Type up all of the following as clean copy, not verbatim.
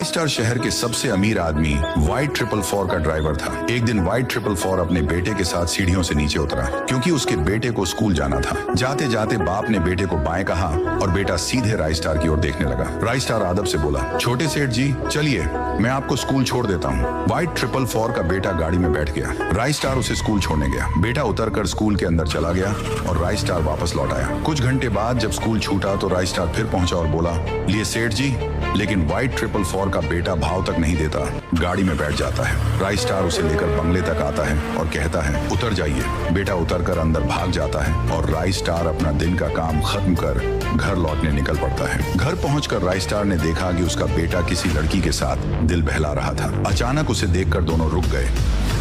Star शहर के सबसे अमीर आदमी वाइट 444 का ड्राइवर था। एक दिन वाइट 444 अपने बेटे के साथ सीढ़ियों से नीचे उतरा क्योंकि उसके बेटे को स्कूल जाना था। जाते जाते बाप ने बेटे को बाएं कहा और बेटा सीधे राय स्टार की ओर देखने लगा। राय स्टार आदब से बोला, छोटे सेठ जी चलिए, मैं आपको स्कूल छोड़ देता हूँ। वाइट 444 का बेटा गाड़ी में बैठ गया। राय स्टार उसे स्कूल छोड़ने गया। बेटा उतरकर स्कूल के अंदर चला गया और राय स्टार वापस लौट आया। कुछ घंटे बाद जब स्कूल छूटा तो राय स्टार फिर पहुंचा और बोला, लिए सेठ जी। लेकिन वाइट 444 का बेटा भाव तक नहीं देता, गाड़ी में बैठ जाता है। राय स्टार उसे लेकर बंगले तक आता है और कहता है, उतर जाइए। बेटा उतरकर अंदर भाग जाता है और राय स्टार अपना दिन का काम खत्म कर घर लौटने निकल पड़ता है। घर पहुंचकर राय स्टार ने देखा कि उसका बेटा किसी लड़की के साथ दिल बहला रहा था। अचानक उसे देखकर दोनों रुक गए।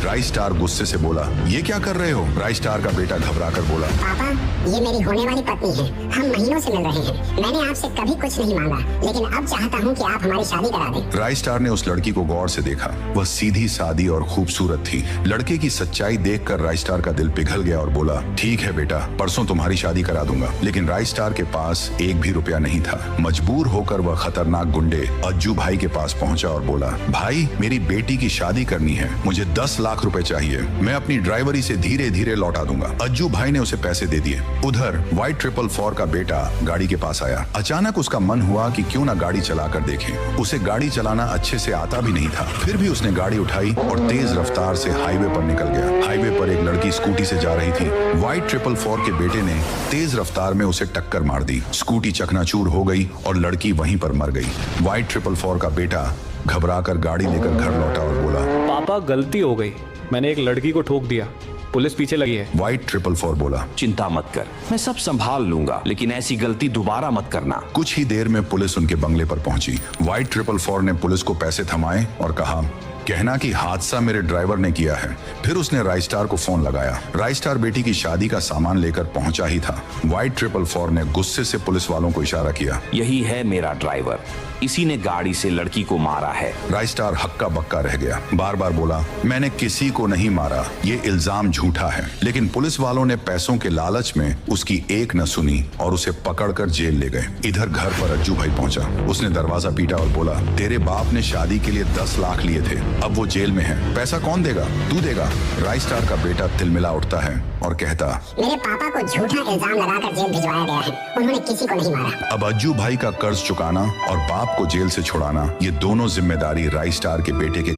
राय स्टार गुस्से से बोला, ये क्या कर रहे हो? राय स्टार का बेटा घबराकर बोला, पापा, ये मेरी होने वाली पत्नी है। हम महीनों से मिल रहे हैं। मैंने आपसे कभी कुछ नहीं मांगा, लेकिन अब चाहता हूँ कि आप हमारी शादी करा दें। राय स्टार ने उस लड़की को गौर से देखा। वह सीधी सादी और खूबसूरत थी। लड़के की सच्चाई देखकर राय स्टार का दिल पिघल गया और बोला, ठीक है बेटा, परसों तुम्हारी शादी करा दूंगा। लेकिन राय स्टार के पास एक भी रुपया नहीं था। मजबूर होकर वह खतरनाक गुंडे अज्जू भाई के पास पहुंचा और बोला, भाई, मेरी बेटी की शादी करनी है, मुझे 10 लाख रुपए चाहिए। मैं अपनी ड्राइवरी से धीरे धीरे लौटा दूंगा। अज्जू भाई ने उसे पैसे दे दिए। उधर वाइट 444 का बेटा गाड़ी के पास आया। अचानक उसका मन हुआ कि क्यों ना गाड़ी चलाकर देखें। उसे गाड़ी चलाना अच्छे से आता भी नहीं था, फिर भी उसने गाड़ी उठाई और तेज रफ्तार से हाईवे पर निकल गया। हाईवे पर एक लड़की स्कूटी से जा रही थी। वाइट 444 के बेटे ने तेज रफ्तार में उसे टक्कर मार दी। स्कूटी चकनाचूर हो गई और लड़की वहीं पर मर गई। वाइट 444 का बेटा घबराकर गाड़ी लेकर घर लौटा और बोला, पापा, गलती हो गई, मैंने एक लड़की को ठोक दिया, पुलिस पीछे लगी है। वाइट 444 बोला, चिंता मत कर, मैं सब संभाल लूंगा, लेकिन ऐसी गलती दोबारा मत करना। कुछ ही देर में पुलिस उनके बंगले पर पहुंची। वाइट 444 ने पुलिस को पैसे थमाए और कहा, कहना कि हादसा मेरे ड्राइवर ने किया है। फिर उसने राय स्टार को फोन लगाया। राय स्टार बेटी की शादी का सामान लेकर पहुंचा ही था। वाइट 444 ने गुस्से से पुलिस वालों को इशारा किया, यही है मेरा ड्राइवर, इसी ने गाड़ी से लड़की को मारा है। राय स्टार हक्का बक्का रह गया। बार बार बोला, मैंने किसी को नहीं मारा, ये इल्जाम झूठा है। लेकिन पुलिस वालों ने पैसों के लालच में उसकी एक न सुनी और उसे पकड़कर जेल ले गए। इधर घर पर अज्जू भाई पहुंचा। उसने दरवाजा पीटा और बोला, तेरे बाप ने शादी के लिए 10 लाख लिए थे, अब वो जेल में है, पैसा कौन देगा? तू देगा। राय स्टार का बेटा तिलमिला उठता है और कहता, मेरे पापा को झूठा इल्जाम लगाकर जेल भिजवाया गया है, उन्होंने किसी को नहीं मारा। अब अज्जू भाई का कर्ज चुकाना और बाप को जेल से छुड़ाना, ये दोनों जिम्मेदारी राय स्टार के बेटे के